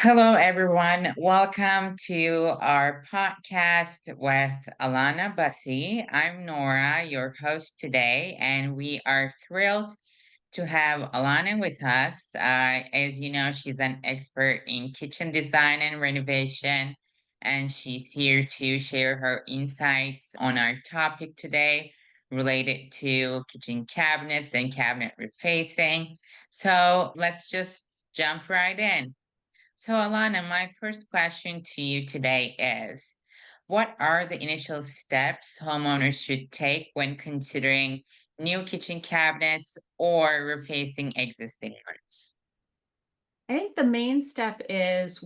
Hello, everyone. Welcome to our podcast with Alana Busse. I'm Nora, your host today, and we are thrilled to have Alana with us. As you know, she's an expert in kitchen design and renovation, and she's here to share her insights on our topic today related to kitchen cabinets and cabinet refacing. So let's just jump right in. So, Alana, my first question to you today is what are the initial steps homeowners should take when considering new kitchen cabinets or replacing existing ones? I think the main step is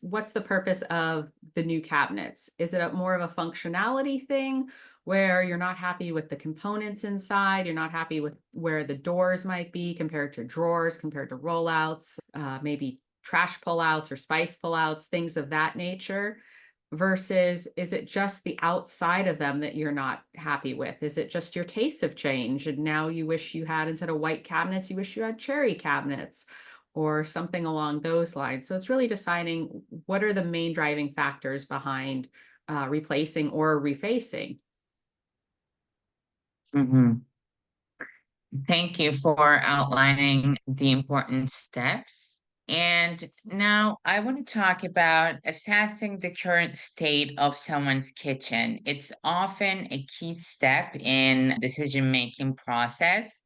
what's the purpose of the new cabinets? Is it more of a functionality thing where you're not happy with the components inside, you're not happy with where the doors might be compared to drawers, compared to rollouts, maybe trash pullouts or spice pullouts, things of that nature? Versus is it just the outside of them that you're not happy with? Is it just your tastes have changed and now you wish you had, instead of white cabinets, you wish you had cherry cabinets or something along those lines? So it's really deciding what are the main driving factors behind replacing or refacing. Mhm. Thank you for outlining the important steps. And now I want to talk about assessing the current state of someone's kitchen. It's often a key step in decision-making process.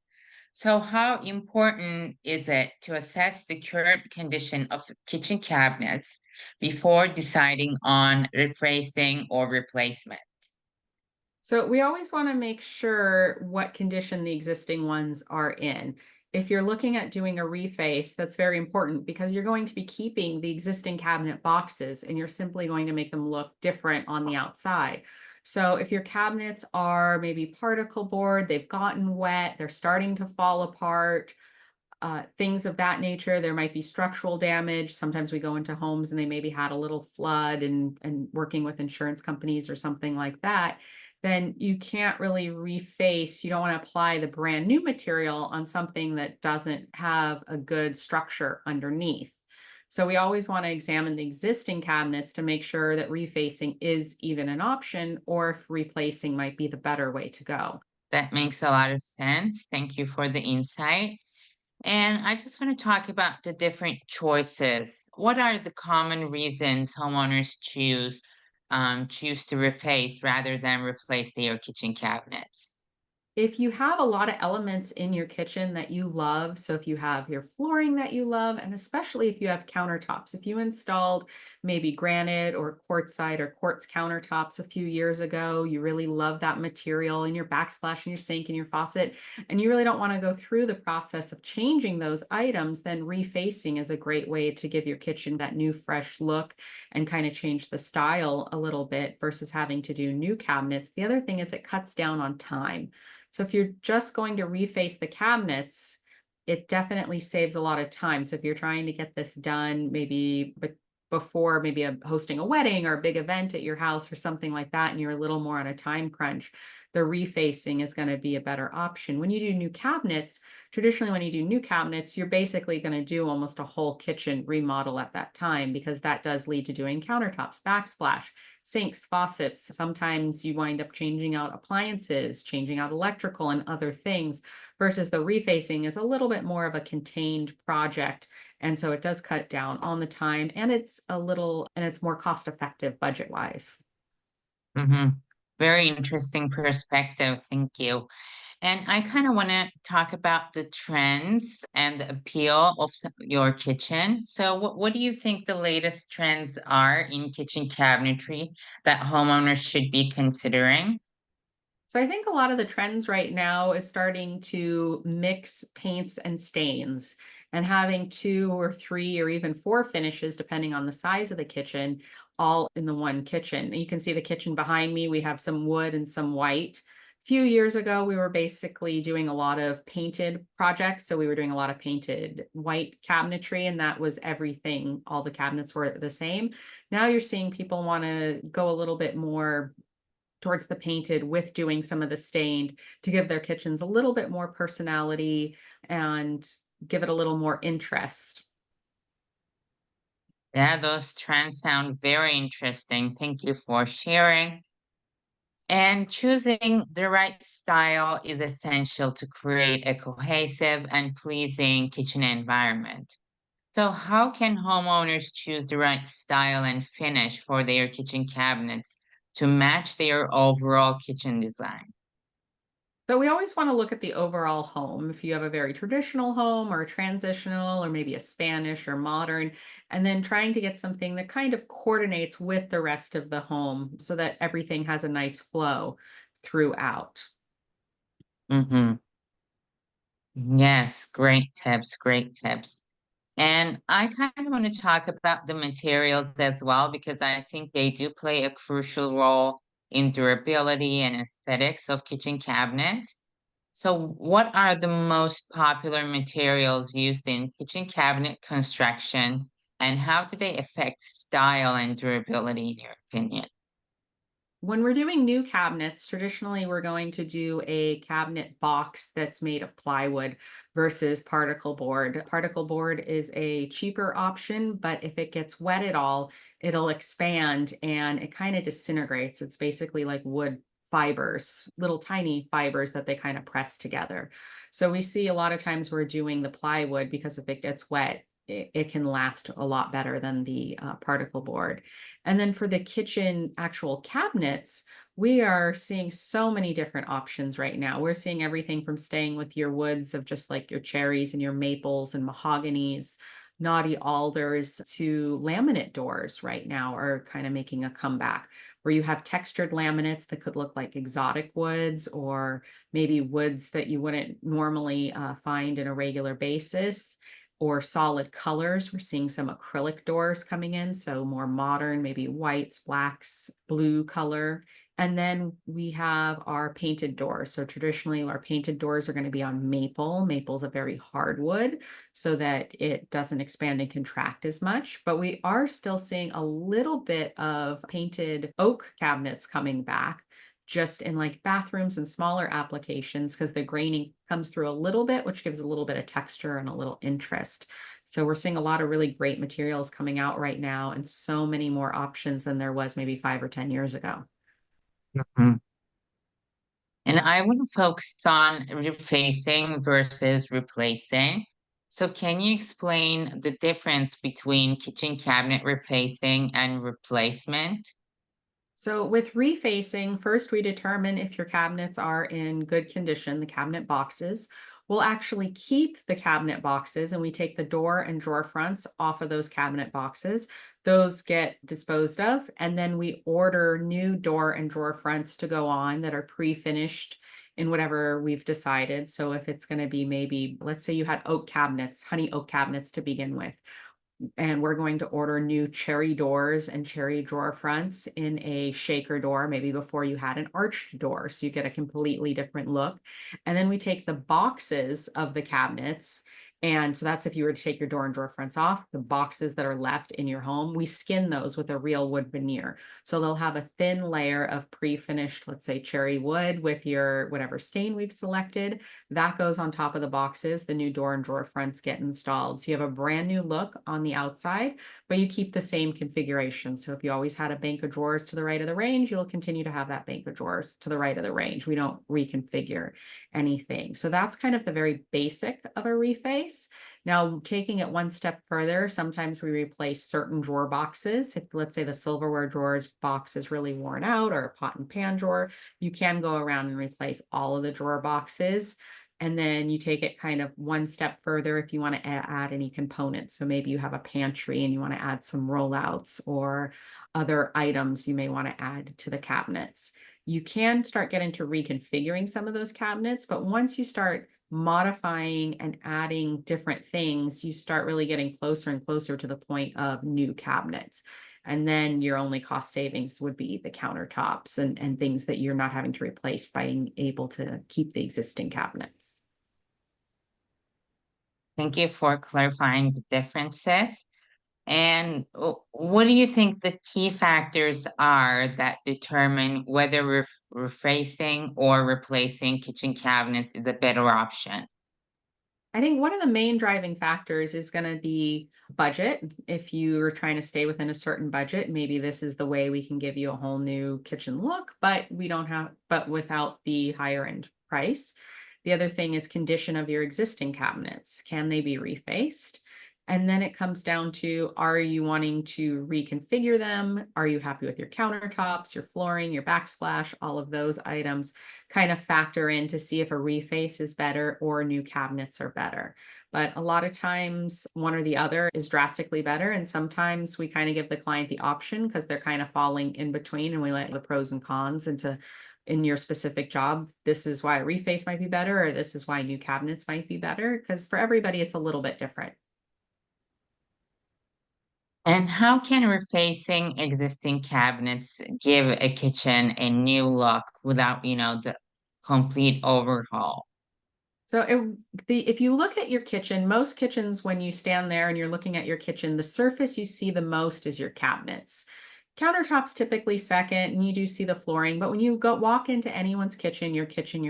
So, how important is it to assess the current condition of kitchen cabinets before deciding on replacing or replacement? So we always want to make sure what condition the existing ones are in. If you're looking at doing a reface, that's very important because you're going to be keeping the existing cabinet boxes and you're simply going to make them look different on the outside. So if your cabinets are maybe particle board, they've gotten wet, they're starting to fall apart, things of that nature. There might be structural damage. Sometimes we go into homes and they maybe had a little flood and working with insurance companies or something like that. Then you can't really reface. You don't want to apply the brand new material on something that doesn't have a good structure underneath. So we always want to examine the existing cabinets to make sure that refacing is even an option or if replacing might be the better way to go. That makes a lot of sense. Thank you for the insight. And I just want to talk about the different choices. What are the common reasons homeowners choose to replace rather than replace their kitchen cabinets? If you have a lot of elements in your kitchen that you love, so if you have your flooring that you love, and especially if you have countertops, if you installed maybe granite or quartzite or quartz countertops a few years ago, you really love that material in your backsplash and your sink and your faucet, and you really don't want to go through the process of changing those items, then refacing is a great way to give your kitchen that new fresh look and kind of change the style a little bit versus having to do new cabinets. The other thing is it cuts down on time. So if you're just going to reface the cabinets, it definitely saves a lot of time. So if you're trying to get this done, maybe before maybe hosting a wedding or a big event at your house or something like that, and you're a little more on a time crunch, the refacing is going to be a better option. When you do new cabinets, traditionally when you do new cabinets, you're basically going to do almost a whole kitchen remodel at that time because that does lead to doing countertops, backsplash, sinks, faucets. Sometimes you wind up changing out appliances, changing out electrical and other things, versus the refacing is a little bit more of a contained project. And so it does cut down on the time and it's more cost effective budget wise. Hmm. Very interesting perspective. Thank you. And I kind of want to talk about the trends and the appeal of your kitchen. So, what do you think the latest trends are in kitchen cabinetry that homeowners should be considering? So I think a lot of the trends right now is starting to mix paints and stains and having two or three or even four finishes, depending on the size of the kitchen, all in the one kitchen. You can see the kitchen behind me. We have some wood and some white. A few years ago, we were basically doing a lot of painted projects. So we were doing a lot of painted white cabinetry, and that was everything. All the cabinets were the same. Now you're seeing people want to go a little bit more towards the painted with doing some of the stained to give their kitchens a little bit more personality and give it a little more interest. Yeah, those trends sound very interesting. Thank you for sharing. And choosing the right style is essential to create a cohesive and pleasing kitchen environment. So, how can homeowners choose the right style and finish for their kitchen cabinets to match their overall kitchen design? So we always want to look at the overall home. If you have a very traditional home or a transitional or maybe a Spanish or modern, and then trying to get something that kind of coordinates with the rest of the home so that everything has a nice flow throughout. Mm-hmm. Yes, great tips, great tips. And I kind of want to talk about the materials as well because I think they do play a crucial role in durability and aesthetics of kitchen cabinets. So, what are the most popular materials used in kitchen cabinet construction, and how do they affect style and durability, in your opinion? When we're doing new cabinets, traditionally we're going to do a cabinet box that's made of plywood versus particle board. Particle board is a cheaper option, but if it gets wet at all, it'll expand and it kind of disintegrates. It's basically like wood fibers, little tiny fibers that they kind of press together. So we see a lot of times we're doing the plywood because if it gets wet, it can last a lot better than the particle board. And then for the kitchen actual cabinets, we are seeing so many different options right now. We're seeing everything from staying with your woods of just like your cherries and your maples and mahoganies, naughty alders to laminate doors right now are kind of making a comeback where you have textured laminates that could look like exotic woods or maybe woods that you wouldn't normally find in a regular basis or solid colors. We're seeing some acrylic doors coming in, so more modern, maybe whites, blacks, blue color. And then we have our painted doors. So traditionally, our painted doors are going to be on maple. Maple is a very hard wood so that it doesn't expand and contract as much. But we are still seeing a little bit of painted oak cabinets coming back just in like bathrooms and smaller applications because the graining comes through a little bit, which gives a little bit of texture and a little interest. So we're seeing a lot of really great materials coming out right now and so many more options than there was maybe 5 or 10 years ago. Mhm. And I want to focus on refacing versus replacing. So, can you explain the difference between kitchen cabinet refacing and replacement? So with refacing, first we determine if your cabinets are in good condition, the cabinet boxes. We'll actually keep the cabinet boxes and we take the door and drawer fronts off of those cabinet boxes. Those get disposed of, and then we order new door and drawer fronts to go on that are pre-finished in whatever we've decided. So if it's going to be maybe, let's say you had oak cabinets, honey oak cabinets to begin with, and we're going to order new cherry doors and cherry drawer fronts in a shaker door, maybe before you had an arched door. So you get a completely different look. And then we take the boxes of the cabinets. And so that's if you were to take your door and drawer fronts off, the boxes that are left in your home, we skin those with a real wood veneer. So they'll have a thin layer of pre-finished, let's say cherry wood with your whatever stain we've selected. That goes on top of the boxes. The new door and drawer fronts get installed. So you have a brand new look on the outside, but you keep the same configuration. So if you always had a bank of drawers to the right of the range, you'll continue to have that bank of drawers to the right of the range. We don't reconfigure anything. So that's kind of the very basic of a reface. Now, taking it one step further, sometimes we replace certain drawer boxes. If, let's say, the silverware drawers box is really worn out or a pot and pan drawer, you can go around and replace all of the drawer boxes. And then you take it kind of one step further if you want to add any components. So maybe you have a pantry and you want to add some rollouts or other items you may want to add to the cabinets. You can start getting to reconfiguring some of those cabinets, but once you start modifying and adding different things, you start really getting closer and closer to the point of new cabinets. And then your only cost savings would be the countertops and things that you're not having to replace by being able to keep the existing cabinets. Thank you for clarifying the differences. And what do you think the key factors are that determine whether refacing or replacing kitchen cabinets is a better option? I think one of the main driving factors is going to be budget. If you are trying to stay within a certain budget, maybe this is the way we can give you a whole new kitchen look, but we don't have, but without the higher end price. The other thing is condition of your existing cabinets. Can they be refaced? And then it comes down to, are you wanting to reconfigure them? Are you happy with your countertops, your flooring, your backsplash? All of those items kind of factor in to see if a reface is better or new cabinets are better. But a lot of times, one or the other is drastically better. And sometimes we kind of give the client the option because they're kind of falling in between, and we let the pros and cons into in your specific job. This is why a reface might be better, or this is why new cabinets might be better. Because for everybody, it's a little bit different. And how can refacing existing cabinets give a kitchen a new look without, the complete overhaul? So if you look at your kitchen, most kitchens, when you stand there and you're looking at your kitchen, the surface you see the most is your cabinets. Countertops typically second, and you do see the flooring. But when you go walk into anyone's kitchen, your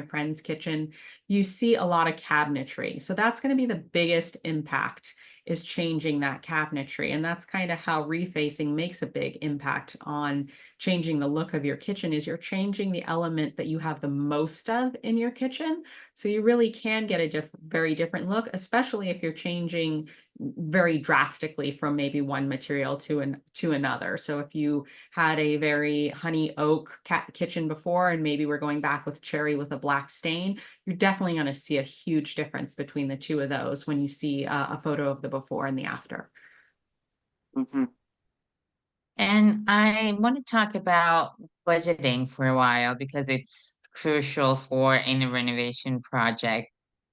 friend's kitchen, you see a lot of cabinetry. So that's going to be the biggest impact, is changing that cabinetry. And that's kind of how refacing makes a big impact on changing the look of your kitchen, is you're changing the element that you have the most of in your kitchen. So you really can get a very different look, especially if you're changing very drastically from maybe one material to another. So if you had a very honey oak kitchen before, and maybe we're going back with cherry with a black stain, you're definitely going to see a huge difference between the two of those when you see a photo of the before and the after. Mhm. And I want to talk about budgeting for a while because it's crucial for any renovation project.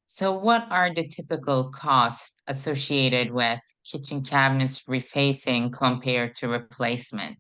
So, what are the typical costs associated with kitchen cabinets refacing compared to replacement?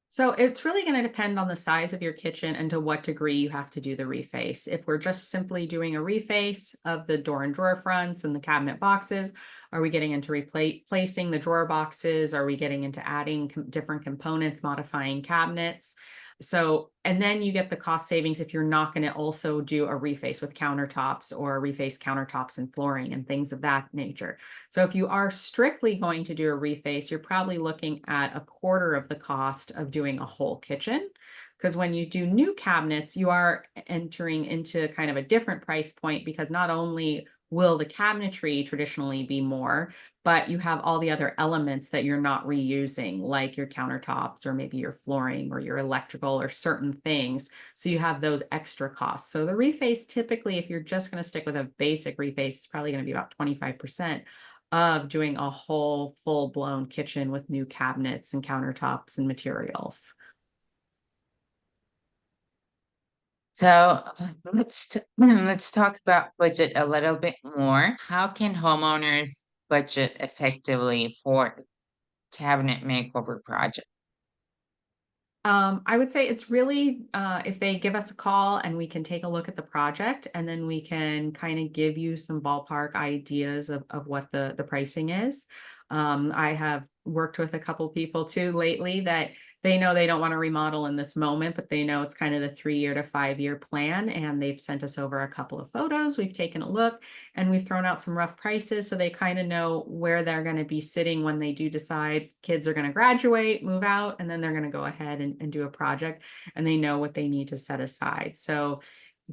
So it's really going to depend on the size of your kitchen and to what degree you have to do the reface. If we're just simply doing a reface of the door and drawer fronts and the cabinet boxes, are we getting into replacing the drawer boxes? Are we getting into adding different components, modifying cabinets? So, and then you get the cost savings if you're not going to also do a reface with countertops or reface countertops and flooring and things of that nature. So if you are strictly going to do a reface, you're probably looking at a quarter of the cost of doing a whole kitchen. Because when you do new cabinets, you are entering into kind of a different price point, because not only will the cabinetry traditionally be more, but you have all the other elements that you're not reusing, like your countertops or maybe your flooring or your electrical or certain things. So you have those extra costs. So the reface, typically, if you're just going to stick with a basic reface, it's probably going to be about 25% of doing a whole full-blown kitchen with new cabinets and countertops and materials. So let's talk about budget a little bit more. How can homeowners budget effectively for cabinet makeover project? I would say it's really, if they give us a call and we can take a look at the project, and then we can kind of give you some ballpark ideas of what the pricing is. I have worked with a couple people too lately that they know they don't want to remodel in this moment, but they know it's kind of the 3 year to 5 year plan. And they've sent us over a couple of photos. We've taken a look and we've thrown out some rough prices, so they kind of know where they're going to be sitting when they do decide kids are going to graduate, move out, and then they're going to go ahead and do a project, and they know what they need to set aside. So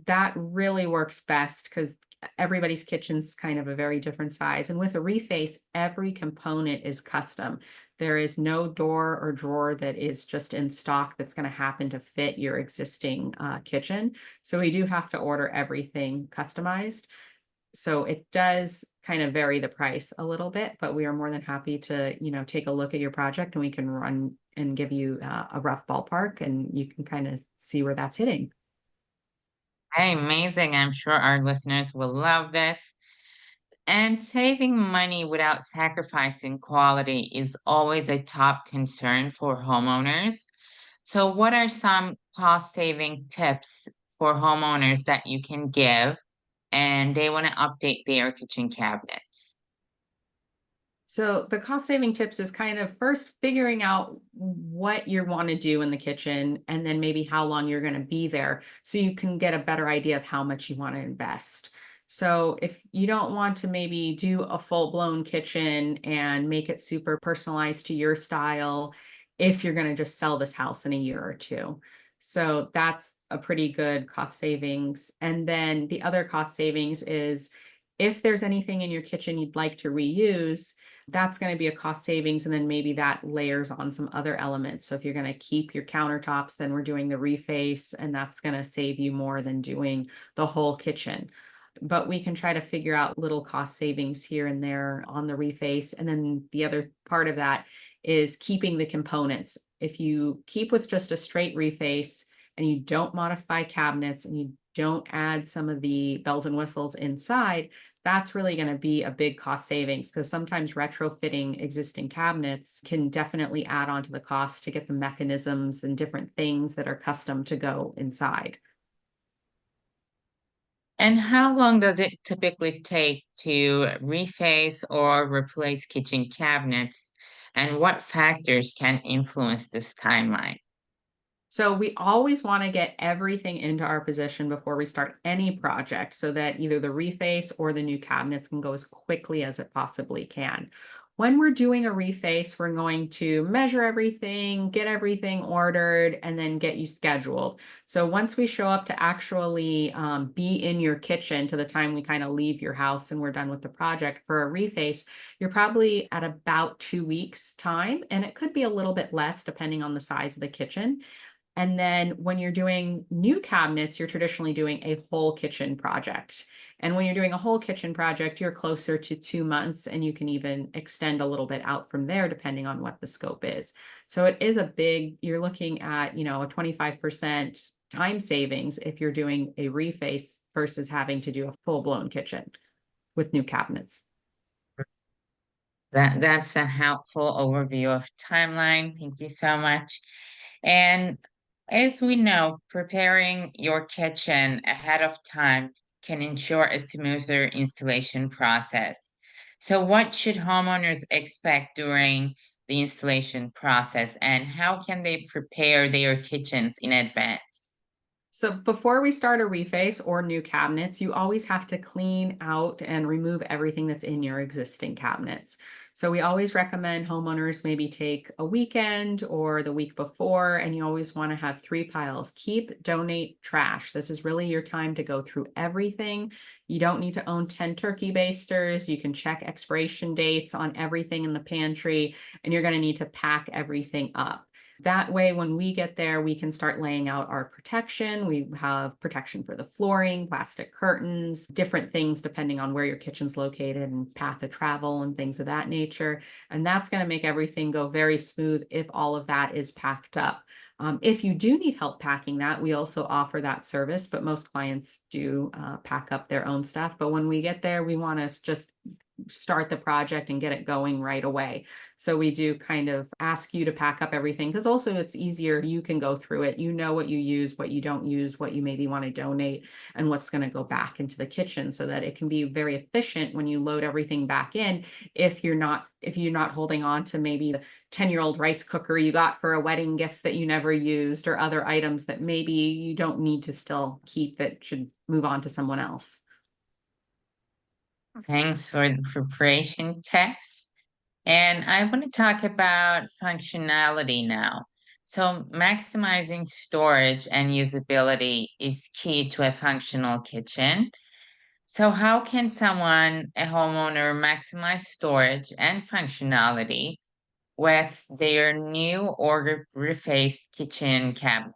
that really works best, because everybody's kitchen's kind of a very different size. And with a reface, every component is custom. There is no door or drawer that is just in stock that's going to happen to fit your existing kitchen. So we do have to order everything customized. So it does kind of vary the price a little bit, but we are more than happy to, take a look at your project, and we can run and give you a rough ballpark, and you can kind of see where that's hitting. Hey, amazing. I'm sure our listeners will love this. And saving money without sacrificing quality is always a top concern for homeowners. So, what are some cost saving tips for homeowners that you can give and they want to update their kitchen cabinets? So the cost saving tips is kind of first figuring out what you want to do in the kitchen, and then maybe how long you're going to be there, so you can get a better idea of how much you want to invest. So if you don't want to maybe do a full-blown kitchen and make it super personalized to your style, if you're going to just sell this house in a year or two. So that's a pretty good cost savings. And then the other cost savings is if there's anything in your kitchen you'd like to reuse, that's going to be a cost savings. And then maybe that layers on some other elements. So if you're going to keep your countertops, then we're doing the reface, and that's going to save you more than doing the whole kitchen. But we can try to figure out little cost savings here and there on the reface. And then the other part of that is keeping the components. If you keep with just a straight reface and you don't modify cabinets and you don't add some of the bells and whistles inside, that's really going to be a big cost savings, because sometimes retrofitting existing cabinets can definitely add on to the cost to get the mechanisms and different things that are custom to go inside. And how long does it typically take to reface or replace kitchen cabinets? And what factors can influence this timeline? So we always want to get everything into our position before we start any project so that either the reface or the new cabinets can go as quickly as it possibly can. When we're doing a reface, we're going to measure everything, get everything ordered, and then get you scheduled. So once we show up to actually be in your kitchen to the time we kind of leave your house and we're done with the project for a reface, you're probably at about 2 weeks time, and it could be a little bit less depending on the size of the kitchen. And then when you're doing new cabinets, you're traditionally doing a whole kitchen project. And when you're doing a whole kitchen project, you're closer to 2 months, and you can even extend a little bit out from there depending on what the scope is. So it is a big, you're looking at, a 25% time savings if you're doing a reface versus having to do a full-blown kitchen with new cabinets. That's a helpful overview of timeline. Thank you so much. And as we know, preparing your kitchen ahead of time can ensure a smoother installation process. So, what should homeowners expect during the installation process, and how can they prepare their kitchens in advance? So before we start a reface or new cabinets, you always have to clean out and remove everything that's in your existing cabinets. So we always recommend homeowners maybe take a weekend or the week before, and you always want to have 3 piles: keep, donate, trash. This is really your time to go through everything. You don't need to own 10 turkey basters. You can check expiration dates on everything in the pantry, and you're going to need to pack everything up. That way, when we get there, we can start laying out our protection. We have protection for the flooring, plastic curtains, different things depending on where your kitchen's located and path of travel and things of that nature. And that's going to make everything go very smooth if all of that is packed up. If you do need help packing that, we also offer that service, but most clients do pack up their own stuff. But when we get there, we want to just start the project and get it going right away. So we do kind of ask you to pack up everything, because also it's easier. You can go through it. You know what you use, what you don't use, what you maybe want to donate, and what's going to go back into the kitchen, so that it can be very efficient when you load everything back in. If you're not holding on to maybe the 10-year-old rice cooker you got for a wedding gift that you never used, or other items that maybe you don't need to still keep that should move on to someone else. Thanks for the preparation tips. And I want to talk about functionality now. So, maximizing storage and usability is key to a functional kitchen. So, how can someone, a homeowner, maximize storage and functionality with their new or refaced kitchen cabinets?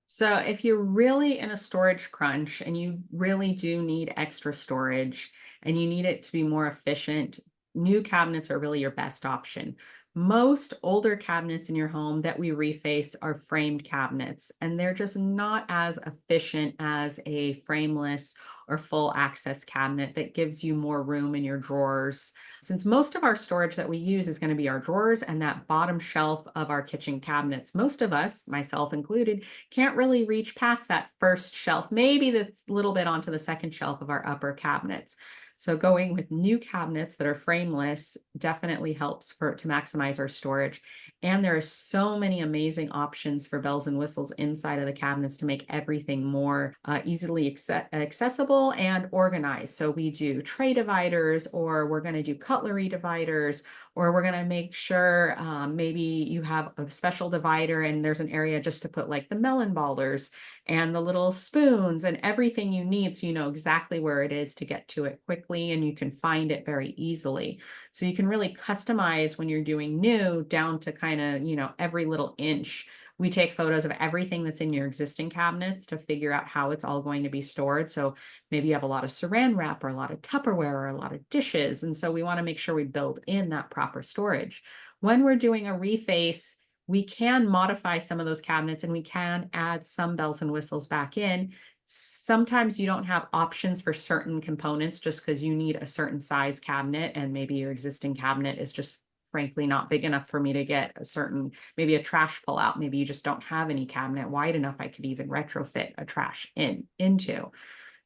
So if you're really in a storage crunch and you really do need extra storage and you need it to be more efficient, new cabinets are really your best option. Most older cabinets in your home that we reface are framed cabinets, and they're just not as efficient as a frameless or full access cabinet that gives you more room in your drawers. Since most of our storage that we use is going to be our drawers and that bottom shelf of our kitchen cabinets, most of us, myself included, can't really reach past that first shelf, maybe that's a little bit onto the second shelf of our upper cabinets. So going with new cabinets that are frameless definitely helps to maximize our storage. And there are so many amazing options for bells and whistles inside of the cabinets to make everything more easily accessible and organized. So we do tray dividers, or we're going to do cutlery dividers, or we're going to make sure maybe you have a special divider and there's an area just to put like the melon ballers and the little spoons and everything you need, so you know exactly where it is to get to it quickly and you can find it very easily. So you can really customize when you're doing new down to kind of, every little inch. We take photos of everything that's in your existing cabinets to figure out how it's all going to be stored. So maybe you have a lot of saran wrap or a lot of Tupperware or a lot of dishes. And so we want to make sure we build in that proper storage. When we're doing a reface, we can modify some of those cabinets and we can add some bells and whistles back in. Sometimes you don't have options for certain components just because you need a certain size cabinet and maybe your existing cabinet is just frankly not big enough for me to get a certain, maybe a trash pull out. Maybe you just don't have any cabinet wide enough I could even retrofit a trash into.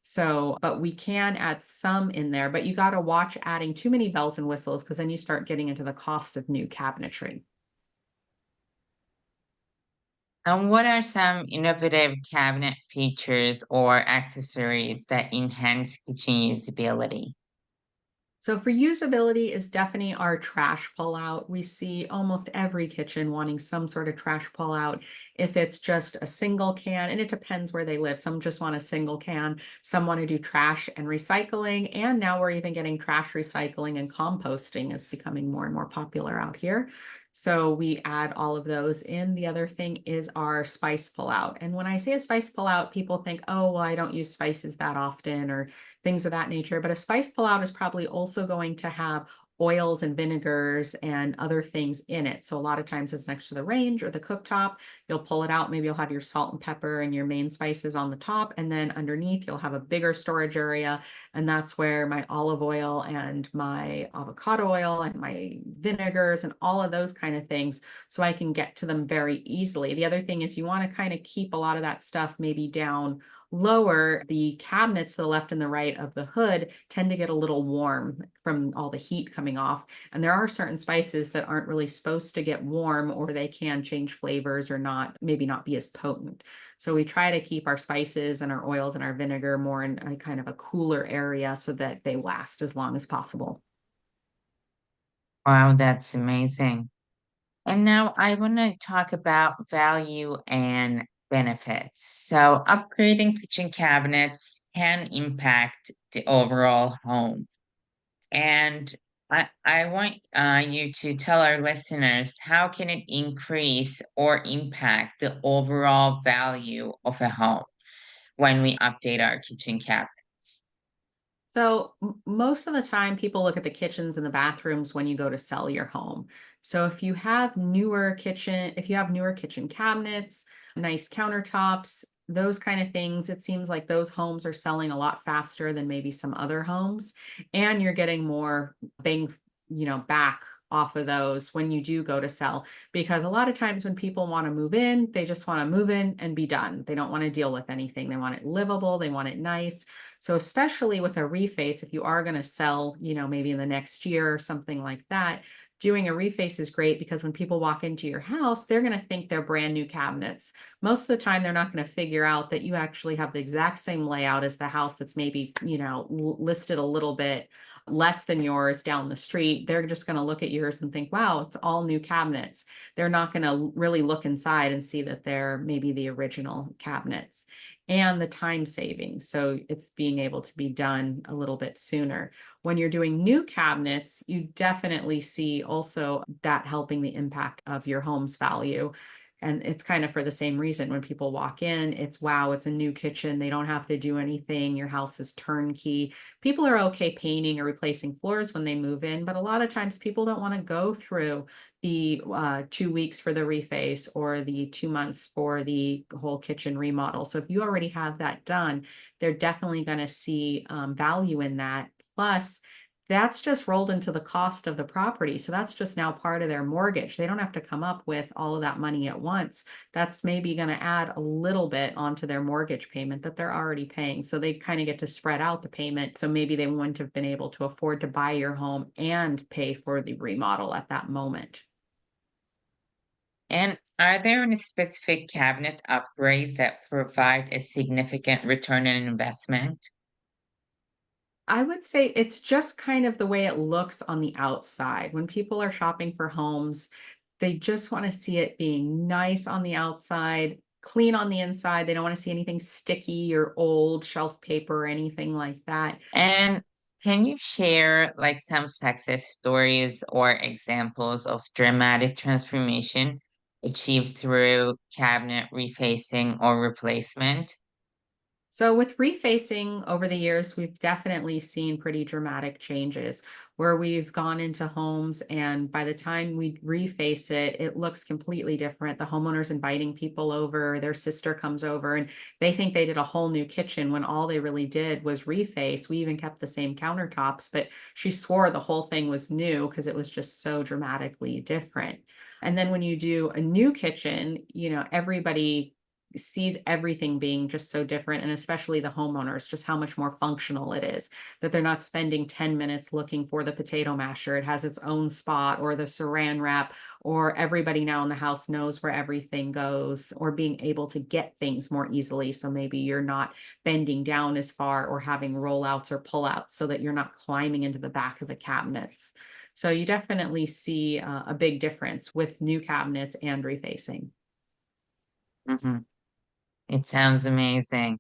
So, but we can add some in there, but you got to watch adding too many bells and whistles because then you start getting into the cost of new cabinetry. And what are some innovative cabinet features or accessories that enhance kitchen usability? So for usability is definitely our trash pullout. We see almost every kitchen wanting some sort of trash pullout. If it's just a single can, and it depends where they live. Some just want a single can, some want to do trash and recycling. And now we're even getting trash recycling and composting is becoming more and more popular out here. So we add all of those in. The other thing is our spice pullout. And when I say a spice pullout, people think, oh, well, I don't use spices that often, or things of that nature. But a spice pullout is probably also going to have oils and vinegars and other things in it. So a lot of times it's next to the range or the cooktop. You'll pull it out. Maybe you'll have your salt and pepper and your main spices on the top. And then underneath, you'll have a bigger storage area. And that's where my olive oil and my avocado oil and my vinegars and all of those kind of things. So I can get to them very easily. The other thing is you want to kind of keep a lot of that stuff maybe down lower. The cabinets to the left and the right of the hood tend to get a little warm from all the heat coming off. And there are certain spices that aren't really supposed to get warm, or they can change flavors or not, maybe not be as potent. So we try to keep our spices and our oils and our vinegar more in a kind of a cooler area so that they last as long as possible. Wow, that's amazing. And now I want to talk about value and benefits. So, upgrading kitchen cabinets can impact the overall home. And I want you to tell our listeners, how can it increase or impact the overall value of a home when we update our kitchen cabinets? So most of the time people look at the kitchens and the bathrooms when you go to sell your home. So if you have newer kitchen cabinets, nice countertops, those kind of things, it seems like those homes are selling a lot faster than maybe some other homes, and you're getting more bang, back off of those when you do go to sell, because a lot of times when people want to move in, they just want to move in and be done. They don't want to deal with anything. They want it livable, they want it nice. So especially with a reface, if you are going to sell, maybe in the next year or something like that, doing a reface is great because when people walk into your house, they're going to think they're brand new cabinets. Most of the time, they're not going to figure out that you actually have the exact same layout as the house that's maybe, listed a little bit less than yours down the street. They're just going to look at yours and think, wow, it's all new cabinets. They're not going to really look inside and see that they're maybe the original cabinets. And the time saving. So it's being able to be done a little bit sooner. When you're doing new cabinets, you definitely see also that helping the impact of your home's value. And it's kind of for the same reason. When people walk in, it's wow, it's a new kitchen. They don't have to do anything. Your house is turnkey. People are okay painting or replacing floors when they move in, but a lot of times people don't want to go through the 2 weeks for the reface or the 2 months for the whole kitchen remodel. So if you already have that done, they're definitely going to see value in that. Plus, that's just rolled into the cost of the property. So that's just now part of their mortgage. They don't have to come up with all of that money at once. That's maybe going to add a little bit onto their mortgage payment that they're already paying. So they kind of get to spread out the payment. So maybe they wouldn't have been able to afford to buy your home and pay for the remodel at that moment. And are there any specific cabinet upgrades that provide a significant return on investment? I would say it's just kind of the way it looks on the outside. When people are shopping for homes, they just want to see it being nice on the outside, clean on the inside. They don't want to see anything sticky or old shelf paper or anything like that. And can you share like some success stories or examples of dramatic transformation achieved through cabinet refacing or replacement? So with refacing over the years, we've definitely seen pretty dramatic changes where we've gone into homes and by the time we reface it, it looks completely different. The homeowner's inviting people over, their sister comes over and they think they did a whole new kitchen when all they really did was reface. We even kept the same countertops, but she swore the whole thing was new because it was just so dramatically different. And then when you do a new kitchen, everybody sees everything being just so different, and especially the homeowners, just how much more functional it is, that they're not spending 10 minutes looking for the potato masher. It has its own spot, or the saran wrap, or everybody now in the house knows where everything goes, or being able to get things more easily. So maybe you're not bending down as far or having rollouts or pullouts so that you're not climbing into the back of the cabinets. So you definitely see a big difference with new cabinets and refacing. Mhm. It sounds amazing.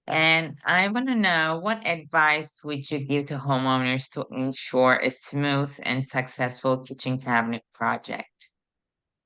And I want to know, what advice would you give to homeowners to ensure a smooth and successful kitchen cabinet project?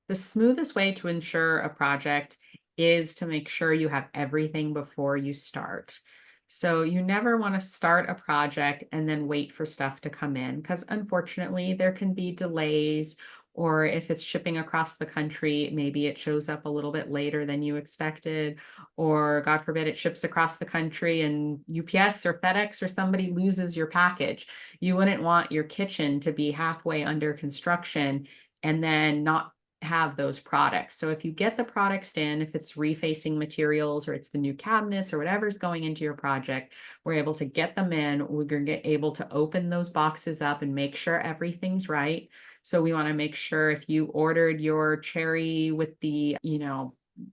The smoothest way to ensure a project is to make sure you have everything before you start. So you never want to start a project and then wait for stuff to come in because unfortunately there can be delays, or if it's shipping across the country, maybe it shows up a little bit later than you expected, or God forbid it ships across the country and UPS or FedEx or somebody loses your package. You wouldn't want your kitchen to be halfway under construction and then not have those products. So if you get the products in, if it's refacing materials or it's the new cabinets or whatever's going into your project, we're able to get them in. We're going to get able to open those boxes up and make sure everything's right. So we want to make sure if you ordered your cherry with the,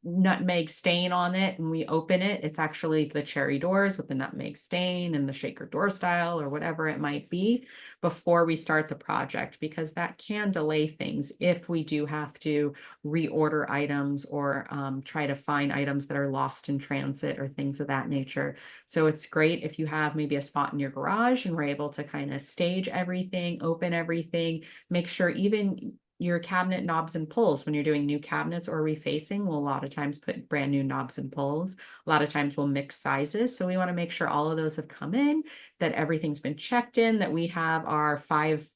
nutmeg stain on it and we open it, it's actually the cherry doors with the nutmeg stain and the shaker door style or whatever it might be before we start the project, because that can delay things if we do have to reorder items or try to find items that are lost in transit or things of that nature. So it's great if you have maybe a spot in your garage and we're able to kind of stage everything, open everything, make sure even your cabinet knobs and pulls when you're doing new cabinets or refacing, we'll a lot of times put brand new knobs and pulls. A lot of times we'll mix sizes. So we want to make sure all of those have come in, that everything's been checked in, that we have our 5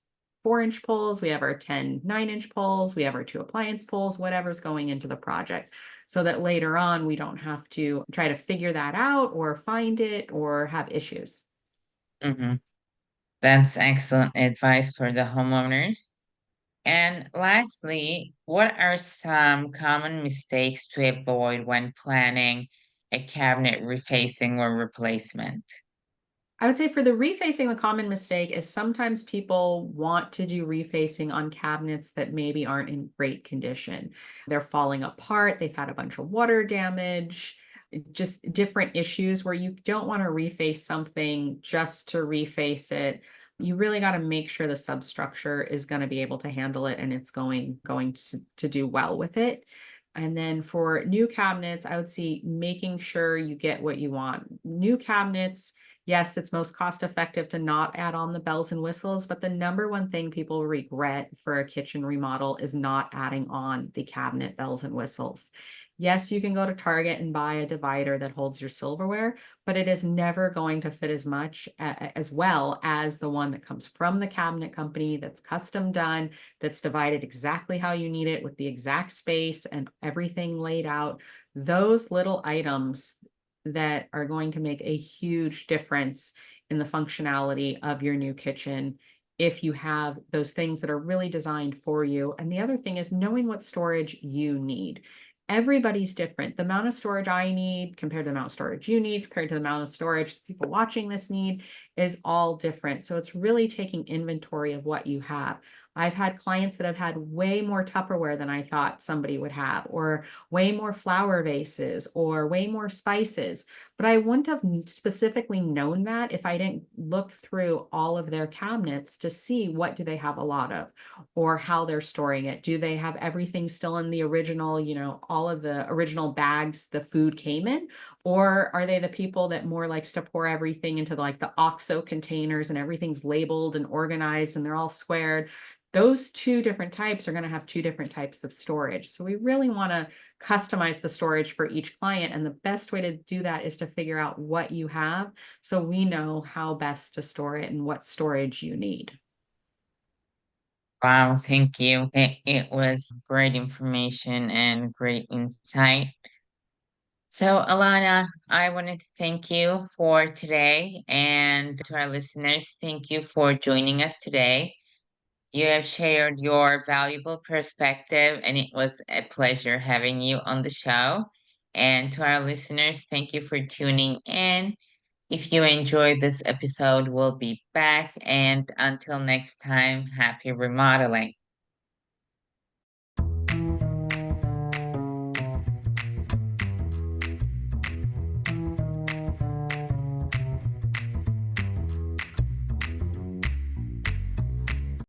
4-inch pulls, we have our 10 9-inch pulls, we have our 2 appliance pulls, whatever's going into the project. So that later on we don't have to try to figure that out or find it or have issues. Hmm. That's excellent advice for the homeowners. And lastly, what are some common mistakes to avoid when planning a cabinet refacing or replacement? I would say for the refacing, the common mistake is sometimes people want to do refacing on cabinets that maybe aren't in great condition. They're falling apart, they've had a bunch of water damage, just different issues where you don't want to reface something just to reface it. You really got to make sure the substructure is going to be able to handle it and it's going to do well with it. And then for new cabinets, I would see making sure you get what you want. New cabinets, yes, it's most cost effective to not add on the bells and whistles, but the number one thing people regret for a kitchen remodel is not adding on the cabinet bells and whistles. Yes, you can go to Target and buy a divider that holds your silverware, but it is never going to fit as much as well as the one that comes from the cabinet company that's custom done, that's divided exactly how you need it with the exact space and everything laid out. Those little items that are going to make a huge difference in the functionality of your new kitchen if you have those things that are really designed for you. And the other thing is knowing what storage you need. Everybody's different. The amount of storage I need compared to the amount of storage you need, compared to the amount of storage people watching this need is all different. So it's really taking inventory of what you have. I've had clients that have had way more Tupperware than I thought somebody would have, or way more flower vases, or way more spices. But I wouldn't have specifically known that if I didn't look through all of their cabinets to see what do they have a lot of, or how they're storing it. Do they have everything still in the original, all of the original bags the food came in? Or are they the people that more likes to pour everything into like the OXO containers and everything's labeled and organized and they're all squared? Those two different types are going to have two different types of storage. So we really want to customize the storage for each client. And the best way to do that is to figure out what you have so we know how best to store it and what storage you need. Wow, thank you. It was great information and great insight. So, Alana, I wanted to thank you for today, and to our listeners, thank you for joining us today. You have shared your valuable perspective, and it was a pleasure having you on the show. And to our listeners, thank you for tuning in. If you enjoyed this episode, we'll be back. And until next time, happy remodeling.